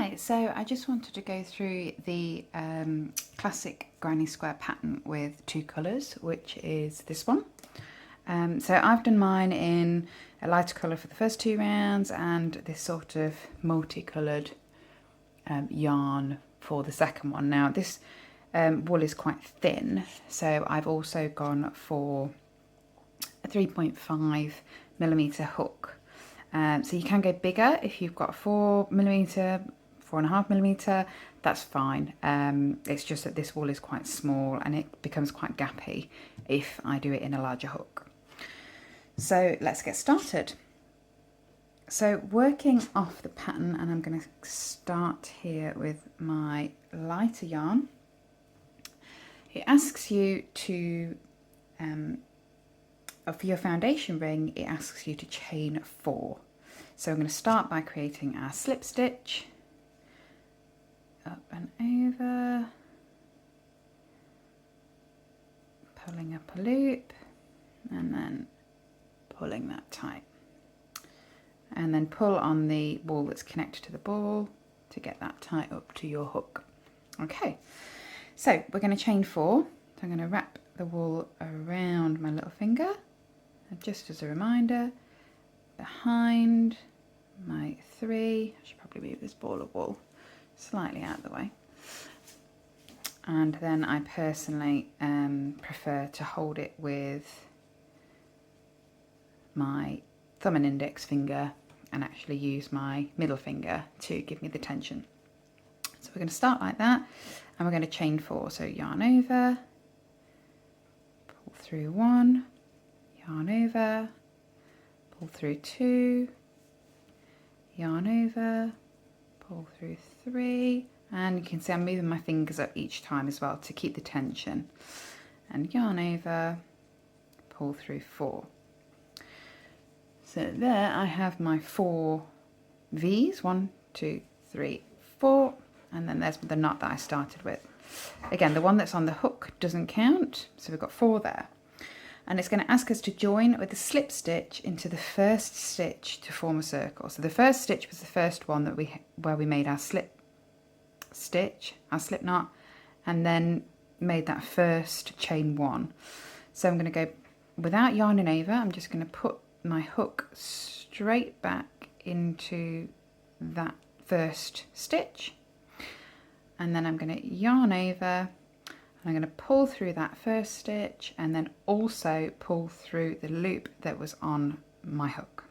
Hi, so I just wanted to go through the classic granny square pattern with two colours, which is this one. So I've done mine in a lighter colour for the first two rounds and this sort of multicoloured yarn for the second one. Now this wool is quite thin, so I've also gone for a 3.5mm hook. So you can go bigger if you've got 4mm, 4.5mm, that's fine. It's just that this wool is quite small and it becomes quite gappy if I do it in a larger hook. So let's get started. So working off the pattern, and I'm going to start here with my lighter yarn. It asks you to, for your foundation ring, it asks you to chain 4. So I'm going to start by creating our slip stitch, up and over, pulling up a loop, and then pulling that tight. And then pull on the wool that's connected to the ball to get that tight up to your hook. Okay, so we're going to chain 4. So I'm going to wrap the wool around my little finger, and just as a reminder, behind my 3, I should probably move this ball of wool slightly out of the way. And then I personally prefer to hold it with my thumb and index finger and actually use my middle finger to give me the tension. So we're going to start like that, and we're going to chain 4. So yarn over, pull through 1, yarn over, pull through 2, yarn over, pull through 3, and you can see I'm moving my fingers up each time as well to keep the tension, and yarn over, pull through 4. So there I have my 4 V's, 1, 2, 3, 4, and then there's the knot that I started with. Again, the one that's on the hook doesn't count, so we've got 4 there. And it's going to ask us to join with a slip stitch into the first stitch to form a circle. So the first stitch was the first one that where we made our slip stitch, our slip knot, and then made that first chain 1. So I'm going to go without yarning over. I'm just going to put my hook straight back into that first stitch, and then I'm going to yarn over. I'm going to pull through that first stitch and then also pull through the loop that was on my hook.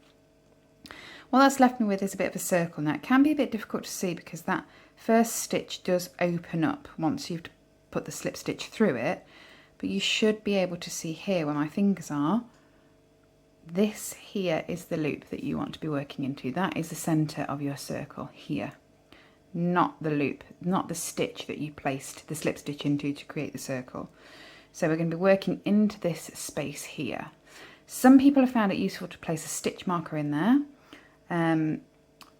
What that's left me with is a bit of a circle. Now it can be a bit difficult to see because that first stitch does open up once you've put the slip stitch through it, but you should be able to see here where my fingers are. This here is the loop that you want to be working into. That is the centre of your circle here. Not the loop, not the stitch that you placed the slip stitch into to create the circle. So we're going to be working into this space here. Some people have found it useful to place a stitch marker in there.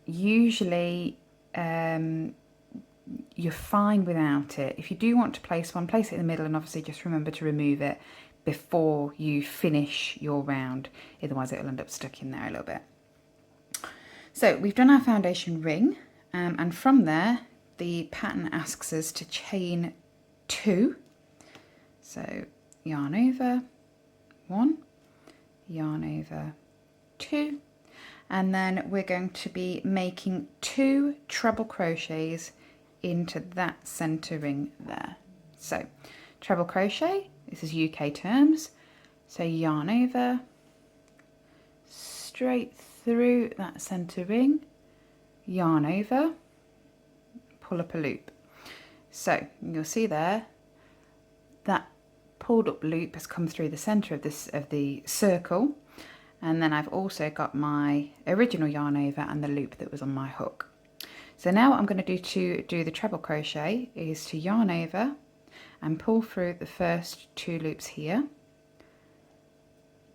Usually you're fine without it. If you do want to place one, place it in the middle, and obviously just remember to remove it before you finish your round, otherwise it'll end up stuck in there a little bit. So we've done our foundation ring. And from there, the pattern asks us to chain 2. So yarn over 1, yarn over 2, and then we're going to be making 2 treble crochets into that centre ring there. So treble crochet, this is UK terms. So yarn over, straight through that centre ring, yarn over, pull up a loop. So you'll see there that pulled up loop has come through the centre of the circle, and then I've also got my original yarn over and the loop that was on my hook. So now what I'm going to do to do the treble crochet is to yarn over and pull through the first 2 loops here,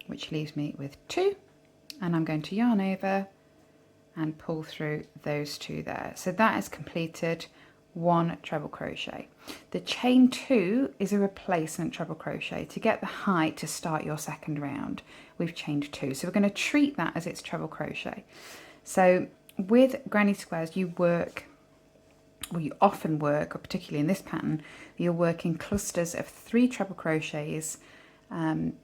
which leaves me with 2, and I'm going to yarn over and pull through those 2 there. So that has completed 1 treble crochet. The chain 2 is a replacement treble crochet. To get the height to start your second round, we've chained 2. So we're going to treat that as its treble crochet. So with granny squares, you work well, you often work, or particularly in this pattern, you'll work in clusters of 3 treble crochets, and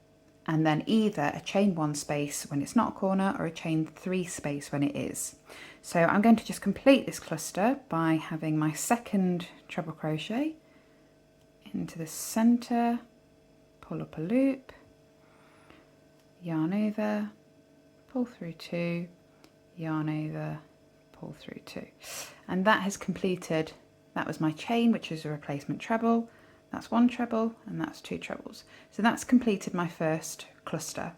then either a chain 1 space when it's not a corner or a chain 3 space when it is. So I'm going to just complete this cluster by having my second treble crochet into the center, pull up a loop, yarn over, pull through 2, yarn over, pull through 2, and that has completed. That was my chain, which is a replacement treble. That's 1 treble and that's 2 trebles. So that's completed my first cluster.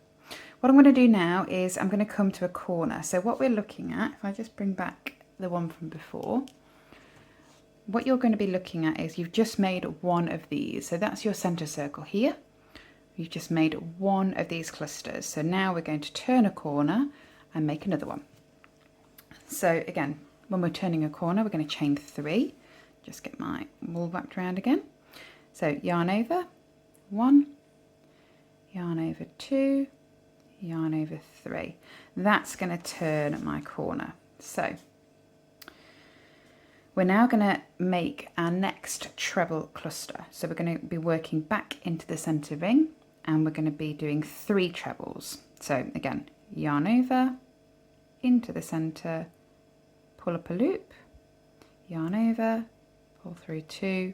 What I'm going to do now is I'm going to come to a corner. So what we're looking at, if I just bring back the one from before, what you're going to be looking at is you've just made one of these. So that's your center circle here. You've just made one of these clusters. So now we're going to turn a corner and make another one. So again, when we're turning a corner, we're going to chain 3. Just get my wool wrapped around again. So yarn over 1, yarn over 2, yarn over 3. That's going to turn my corner. So we're now going to make our next treble cluster. So we're going to be working back into the center ring, and we're going to be doing 3 trebles. So again, yarn over into the center, pull up a loop, yarn over, pull through 2,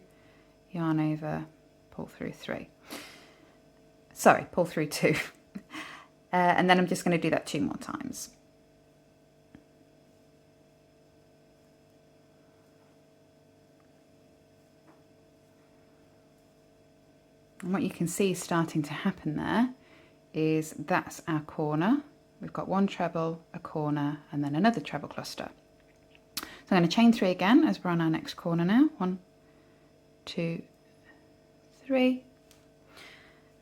yarn over, pull through 3. Sorry, pull through 2. And then I'm just going to do that 2 more times. And what you can see starting to happen there is that's our corner. We've got 1 treble, a corner, and then another treble cluster. So I'm going to chain 3 again as we're on our next corner now. 1, 2, 3.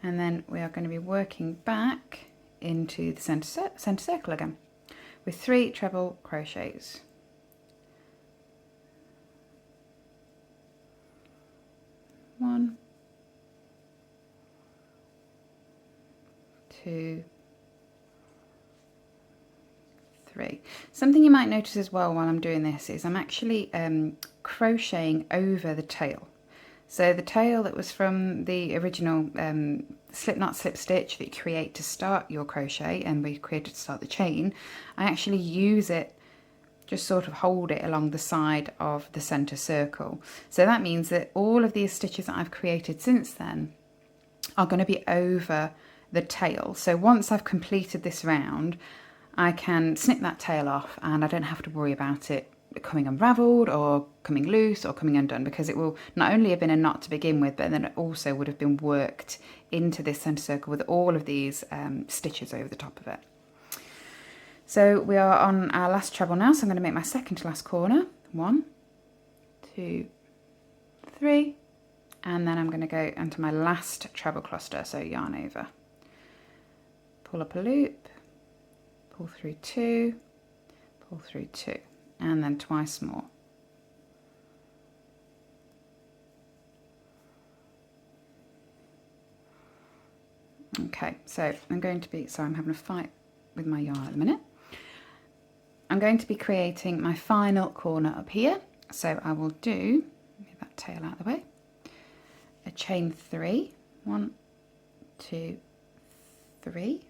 And then we are going to be working back into the center circle again with 3 treble crochets. 1, 2, 3. Something you might notice as well while I'm doing this is I'm actually crocheting over the tail. So the tail that was from the original slip knot slip stitch that you create to start your crochet and we created to start the chain, I actually use it, just sort of hold it along the side of the center circle. So that means that all of these stitches that I've created since then are going to be over the tail. So once I've completed this round, I can snip that tail off and I don't have to worry about it coming unravelled or coming loose or coming undone, because it will not only have been a knot to begin with, but then it also would have been worked into this centre circle with all of these stitches over the top of it. So we are on our last treble now, so I'm going to make my second to last corner. 1, 2, 3, and then I'm going to go into my last treble cluster, so yarn over, pull up a loop, pull through 2, pull through 2, and then twice more. Okay, so I'm going to be, sorry, I'm having a fight with my yarn at the minute. I'm going to be creating my final corner up here. So I will do, move that tail out of the way, a chain 3, 1, 2, 3.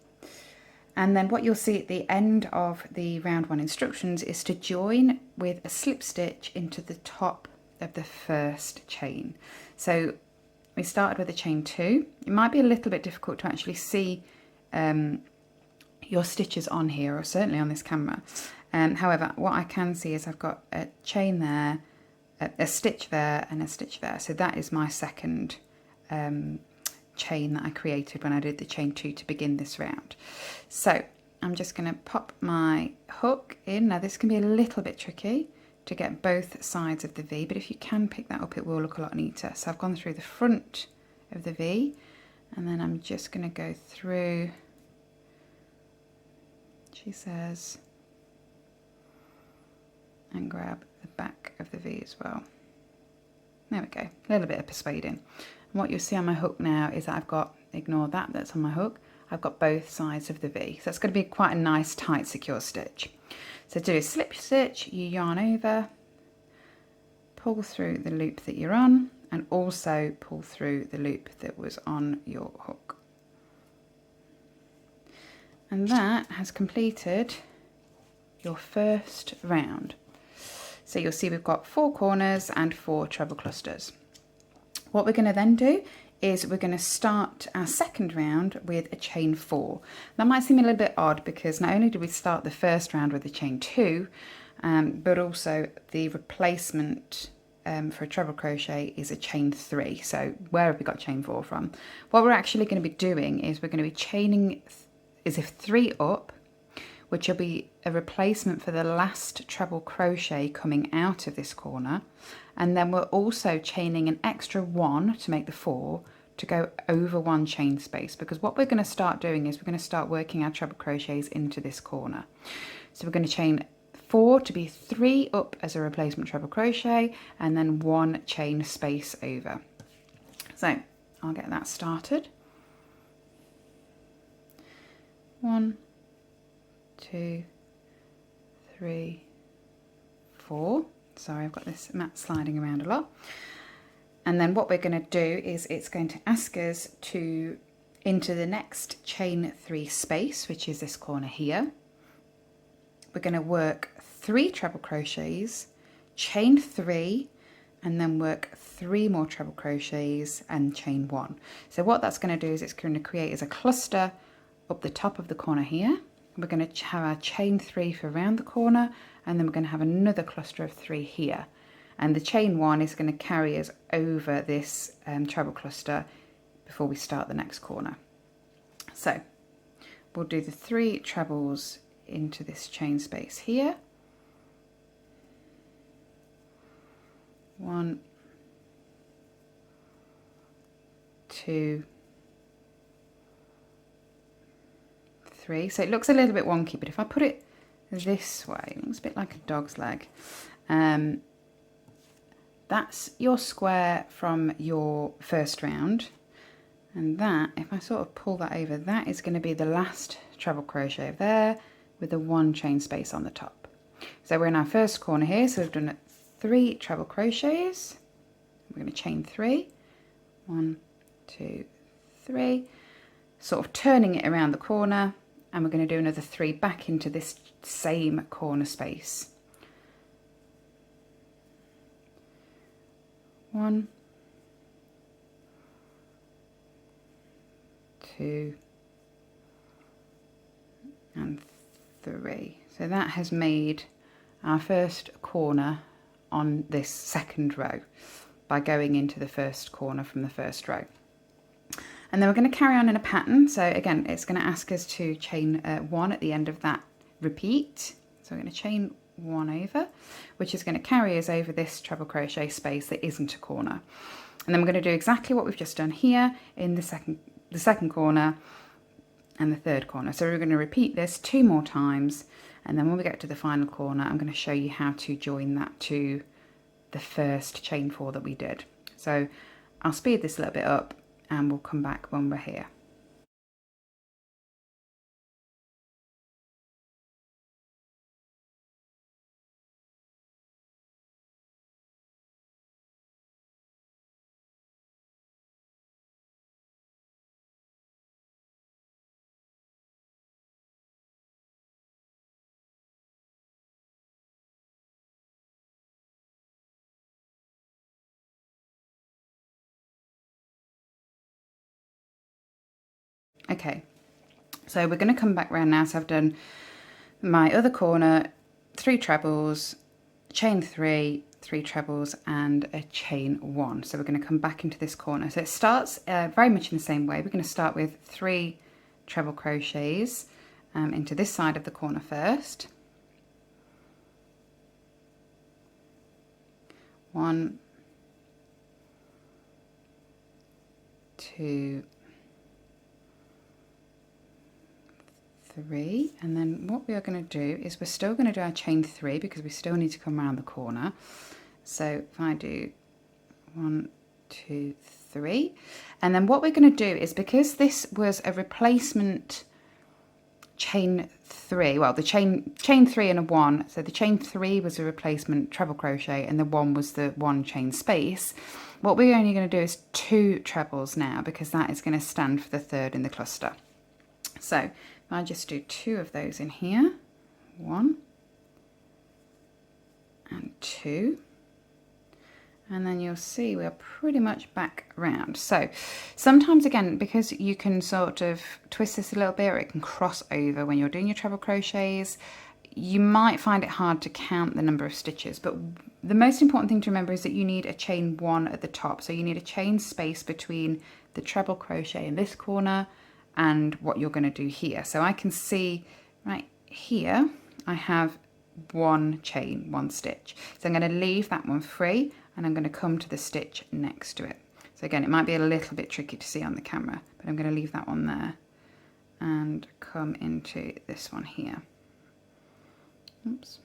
And then what you'll see at the end of the round 1 instructions is to join with a slip stitch into the top of the first chain. So we started with a chain 2. It might be a little bit difficult to actually see your stitches on here, or certainly on this camera. However, what I can see is I've got a chain there, a stitch there, and a stitch there. So that is my second chain that I created when I did the chain 2 to begin this round. So I'm just going to pop my hook in. Now this can be a little bit tricky to get both sides of the V, but if you can pick that up, it will look a lot neater. So I've gone through the front of the V, and then I'm just going to go through, she says, and grab the back of the V as well. There we go, a little bit of persuading. And what you'll see on my hook now is that I've got, ignore that, that's on my hook, I've got both sides of the V. So that's going to be quite a nice, tight, secure stitch. So do a slip stitch, you yarn over, pull through the loop that you're on and also pull through the loop that was on your hook. And that has completed your first round. So you'll see we've got 4 corners and 4 treble clusters. What we're going to then do is we're going to start our second round with a chain 4. That might seem a little bit odd because not only did we start the first round with a chain 2, but also the replacement for a treble crochet is a chain 3. So where have we got chain 4 from? What we're actually going to be doing is we're going to be chaining as if 3 up, which will be a replacement for the last treble crochet coming out of this corner. And then we're also chaining an extra 1 to make the 4 to go over 1 chain space, because what we're going to start doing is we're going to start working our treble crochets into this corner. So we're going to chain 4 to be 3 up as a replacement treble crochet and then 1 chain space over. So I'll get that started. 1, 2, 3, 4. Sorry, I've got this mat sliding around a lot. And then what we're going to do is it's going to ask us to into the next chain 3 space, which is this corner here. We're going to work 3 treble crochets, chain 3, and then work 3 more treble crochets and chain 1. So what that's going to do is it's going to create as a cluster up the top of the corner here. We're going to have our chain 3 for around the corner, and then we're going to have another cluster of 3 here. And the chain 1 is going to carry us over this treble cluster before we start the next corner. So we'll do the 3 trebles into this chain space here. 1, 2, 3. So it looks a little bit wonky, but if I put it this way, it looks a bit like a dog's leg. That's your square from your first round, and that, if I sort of pull that over, that is going to be the last treble crochet there with the 1 chain space on the top. So we're in our first corner here, so we've done 3 treble crochets. We're going to chain 3, 1, 2, 3, sort of turning it around the corner, and we're going to do another 3 back into this same corner space. 1, 2, and 3. So that has made our first corner on this second row by going into the first corner from the first row. And then we're going to carry on in a pattern. So again, it's going to ask us to chain 1 at the end of that repeat. So we're going to chain 1 over, which is going to carry us over this treble crochet space that isn't a corner. And then we're going to do exactly what we've just done here in the second corner and the third corner. So we're going to repeat this 2 more times, and then when we get to the final corner, I'm going to show you how to join that to the first chain 4 that we did. So I'll speed this a little bit up and we'll come back when we're here. Okay, so we're going to come back round now. So I've done my other corner, 3 trebles, chain 3, 3 trebles, and a chain 1. So we're going to come back into this corner. So it starts very much in the same way. We're going to start with 3 treble crochets into this side of the corner first. 1, 2, 3, and then what we are going to do is we're still going to do our chain 3 because we still need to come around the corner. So if I do 1, 2, 3, and then what we're going to do is, because this was a replacement chain 3, well, the chain 3 and a 1. So the chain 3 was a replacement treble crochet and the 1 was the 1 chain space. What we're only going to do is 2 trebles now, because that is going to stand for the 3rd in the cluster. So if I just do 2 of those in here, 1 and 2, and then you'll see we're pretty much back around. So sometimes, again, because you can sort of twist this a little bit, or it can cross over when you're doing your treble crochets, you might find it hard to count the number of stitches, but the most important thing to remember is that you need a chain 1 at the top. So you need a chain space between the treble crochet in this corner and what you're going to do here. So I can see right here I have 1 chain, 1 stitch. So I'm going to leave that one free, and I'm going to come to the stitch next to it. So again, it might be a little bit tricky to see on the camera, but I'm going to leave that one there and come into this one here. Oops.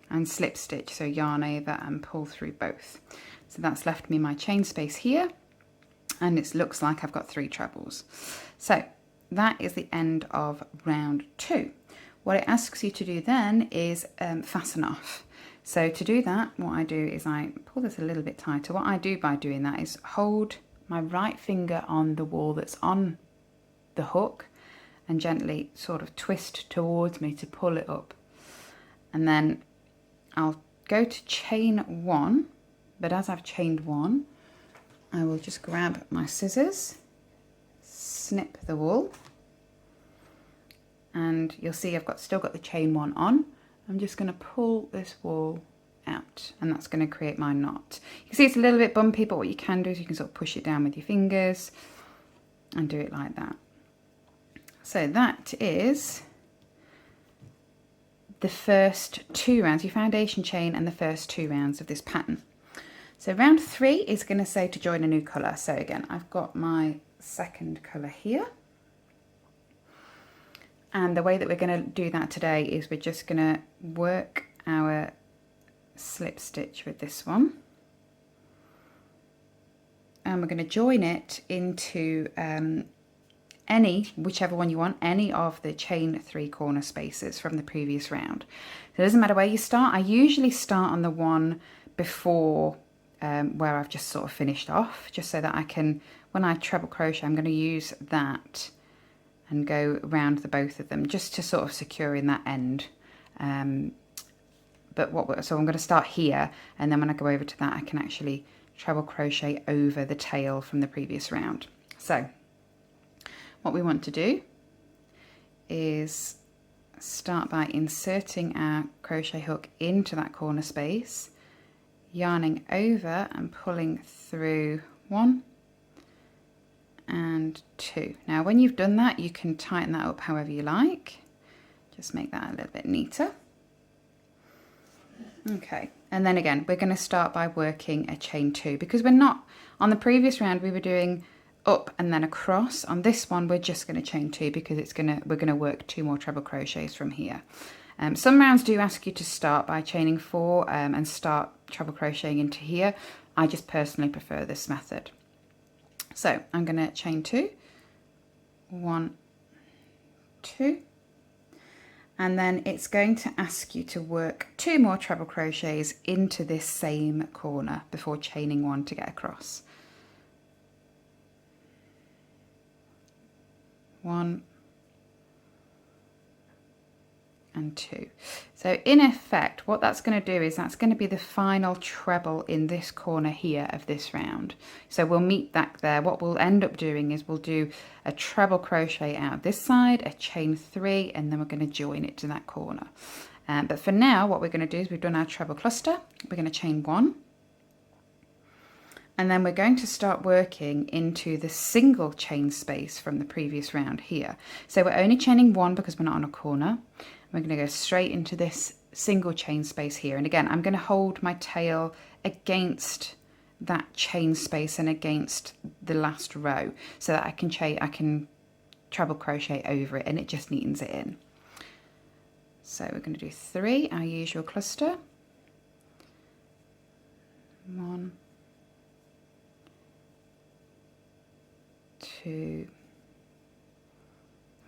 And slip stitch, so yarn over and pull through both. So that's left me my chain space here, and it looks like I've got 3 trebles. So that is the end of round 2. What it asks you to do then is fasten off. So to do that, what I do is I pull this a little bit tighter. What I do by doing that is hold my right finger on the wall that's on the hook and gently sort of twist towards me to pull it up. And then I'll go to chain 1, but as I've chained 1, I will just grab my scissors, snip the wool, and you'll see I've still got the chain 1 on. I'm just going to pull this wool out, and that's going to create my knot. You can see it's a little bit bumpy, but what you can do is you can sort of push it down with your fingers and do it like that. So that is the first 2 rounds, your foundation chain and the first 2 rounds of this pattern. So round 3 is going to say to join a new colour. So again, I've got my second colour here. And the way that we're going to do that today is we're just going to work our slip stitch with this one. And we're going to join it into whichever one you want, any of the chain 3 corner spaces from the previous round. So it doesn't matter where you start. I usually start on the one before where I've just sort of finished off, just so that I can, when I treble crochet, I'm going to use that and go around the both of them just to sort of secure in that end. So I'm going to start here, and then when I go over to that, I can actually treble crochet over the tail from the previous round. So what we want to do is start by inserting our crochet hook into that corner space, yarning over and pulling through 1 and 2. Now when you've done that, you can tighten that up however you like. Just make that a little bit neater. Okay, and then again, we're going to start by working a chain 2, because we're not, on the previous round we were doing up and then across. On this one we're just going to chain 2 because we're going to work 2 more treble crochets from here. Some rounds do ask you to start by chaining 4 and start treble crocheting into here. I just personally prefer this method. So I'm going to chain 2, 1, 2, and then it's going to ask you to work 2 more treble crochets into this same corner before chaining 1 to get across. 1 and 2. So in effect, what that's going to do is that's going to be the final treble in this corner here of this round. So we'll meet that there. What we'll end up doing is we'll do a treble crochet out this side, a chain 3, and then we're going to join it to that corner. But for now, what we're going to do is we've done our treble cluster. We're going to chain 1. And then we're going to start working into the single chain space from the previous round here. So we're only chaining 1 because we're not on a corner. We're going to go straight into this single chain space here. And again, I'm going to hold my tail against that chain space and against the last row so that I can treble crochet over it, and it just neatens it in. So we're going to do 3, our usual cluster. 1, 2,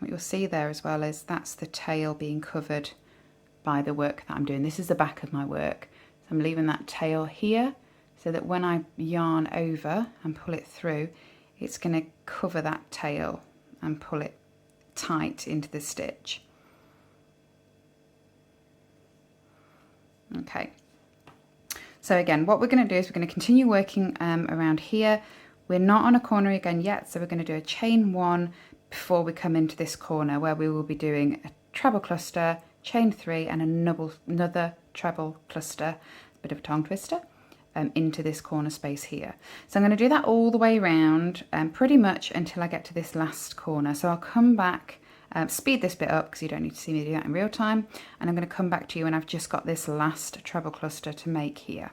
what you'll see there as well is that's the tail being covered by the work that I'm doing. This is the back of my work. So I'm leaving that tail here so that when I yarn over and pull it through, it's going to cover that tail and pull it tight into the stitch. Okay. So again, what we're going to do is we're going to continue working around here. We're not on a corner again yet, so we're going to do a chain 1 before we come into this corner where we will be doing a treble cluster, chain 3 and another treble cluster, a bit of a tongue twister, into this corner space here. So I'm going to do that all the way around pretty much until I get to this last corner. So I'll come back, speed this bit up because you don't need to see me do that in real time, and I'm going to come back to you when I've just got this last treble cluster to make here.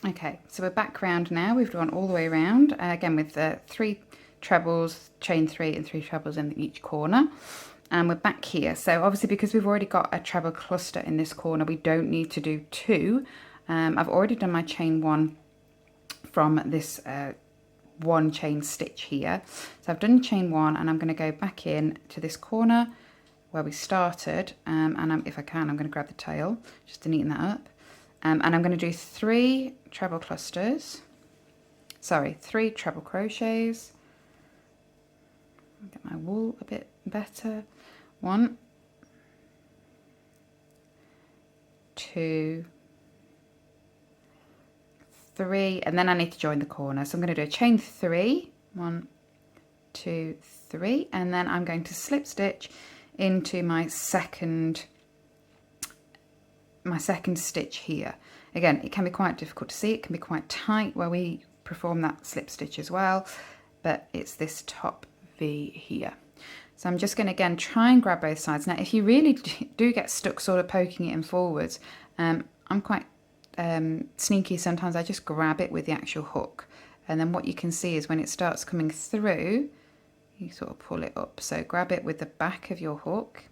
Okay, so we're back round now. We've gone all the way around again with 3 trebles, chain 3 and 3 trebles in each corner, and we're back here. So obviously because we've already got a treble cluster in this corner, we don't need to do 2. I've already done my chain 1 from this 1 chain stitch here. So I've done chain 1 and I'm going to go back in to this corner where we started, and if I can, I'm going to grab the tail just to neaten that up. And I'm going to do 3 treble clusters, sorry, 3 treble crochets. Get my wool a bit better. 1, 2, 3, and then I need to join the corner. So I'm going to do a chain 3, 1, 2, 3, and then I'm going to slip stitch into my second stitch here. Again, it can be quite difficult to see, it can be quite tight where we perform that slip stitch as well, but it's this top V here. So I'm just going to again try and grab both sides. Now if you really do get stuck sort of poking it in forwards, I'm quite sneaky sometimes. I just grab it with the actual hook, and then what you can see is when it starts coming through, you sort of pull it up. So grab it with the back of your hook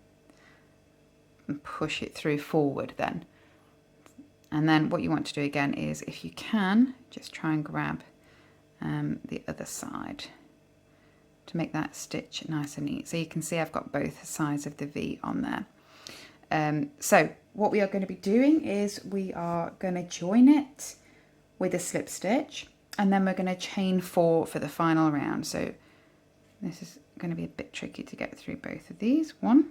and push it through forward then. And then what you want to do again is, if you can, just try and grab the other side to make that stitch nice and neat. So you can see I've got both sides of the V on there. So what we are going to be doing is we are going to join it with a slip stitch, and then we're going to chain 4 for the final round. So this is going to be a bit tricky to get through both of these. 1,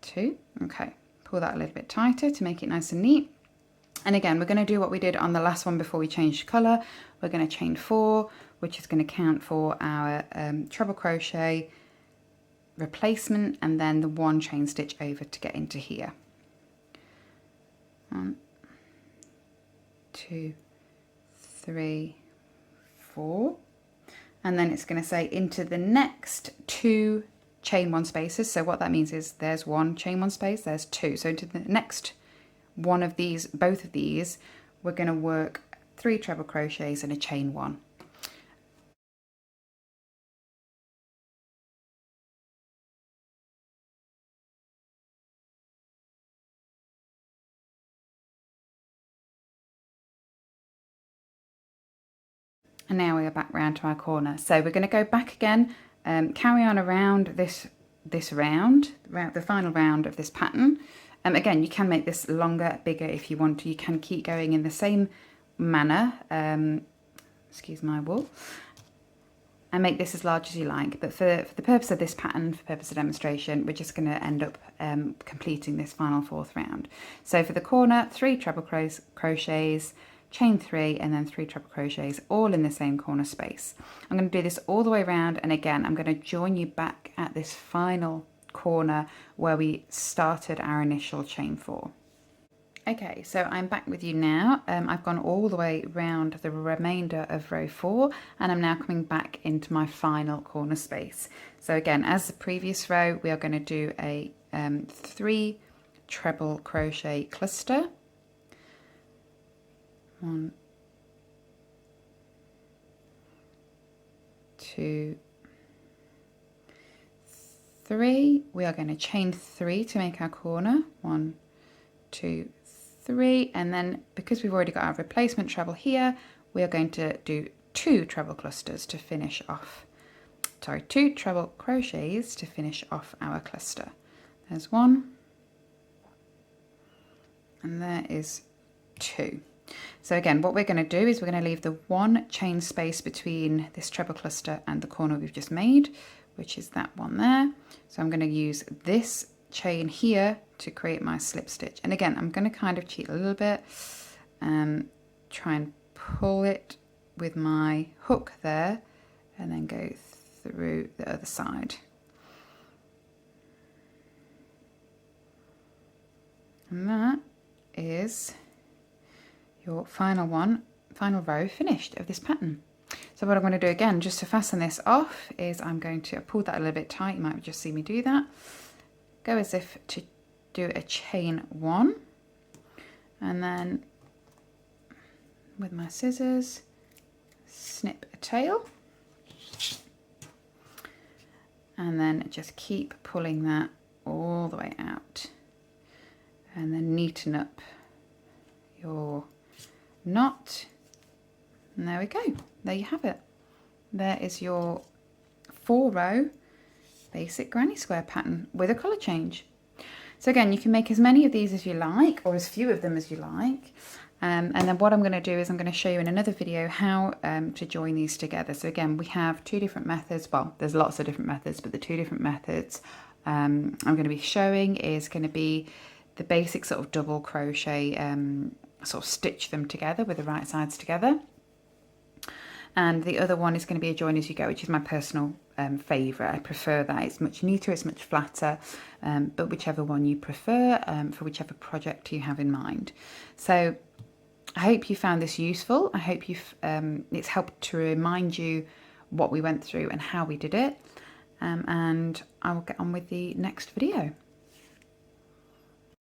2, okay, pull that a little bit tighter to make it nice and neat. And again, we're going to do what we did on the last one before we changed colour. We're going to chain 4, which is going to count for our treble crochet replacement, and then the 1 chain stitch over to get into here. 1, 2, 3, 4, and then it's going to say into the next 2 chain 1 spaces. So what that means is there's 1 chain 1 space, there's 2. So into the next one of these, both of these, we're going to work 3 treble crochets and a chain 1. And now we are back round to our corner. So we're going to go back again, carry on around this round, the final round of this pattern. Again, you can make this longer, bigger if you want to. You can keep going in the same manner, excuse my wool, and make this as large as you like. But for the purpose of this pattern, for the purpose of demonstration, we're just going to end up completing this final 4th round. So for the corner, 3 treble crochets, chain 3, and then 3 treble crochets, all in the same corner space. I'm going to do this all the way around, and again, I'm going to join you back at this final corner where we started our initial chain 4. Okay, so I'm back with you now. I've gone all the way round the remainder of row 4 and I'm now coming back into my final corner space. So again, as the previous row, we are going to do a 3 treble crochet cluster. 1, 2, 3. We are going to chain 3 to make our corner. 1, 2, 3, and then because we've already got our replacement treble here, we are going to do 2 treble clusters to finish off, 2 treble crochets to finish off our cluster. There's 1, and there is 2. So again, what we're going to do is we're going to leave the 1 chain space between this treble cluster and the corner we've just made, which is that one there. So I'm going to use this chain here to create my slip stitch, and again I'm going to kind of cheat a little bit and try and pull it with my hook there and then go through the other side, and that is your final row finished of this pattern. So what I'm going to do again just to fasten this off is I'm going to pull that a little bit tight. You might just see me do that. Go as if to do a chain 1, and then with my scissors snip a tail, and then just keep pulling that all the way out, and then neaten up your knot, and there we go. There you have it. There is your 4-row basic granny square pattern with a colour change. So again, you can make as many of these as you like, or as few of them as you like. And then what I'm going to do is I'm going to show you in another video how to join these together. So again, we have 2 different methods. Well, there's lots of different methods, but the 2 different methods I'm going to be showing is going to be the basic sort of double crochet, sort of stitch them together with the right sides together. And the other one is going to be a join as you go, which is my personal favourite. I prefer that. It's much neater, it's much flatter, but whichever one you prefer for whichever project you have in mind. So I hope you found this useful. I hope it's helped to remind you what we went through and how we did it. And I will get on with the next video.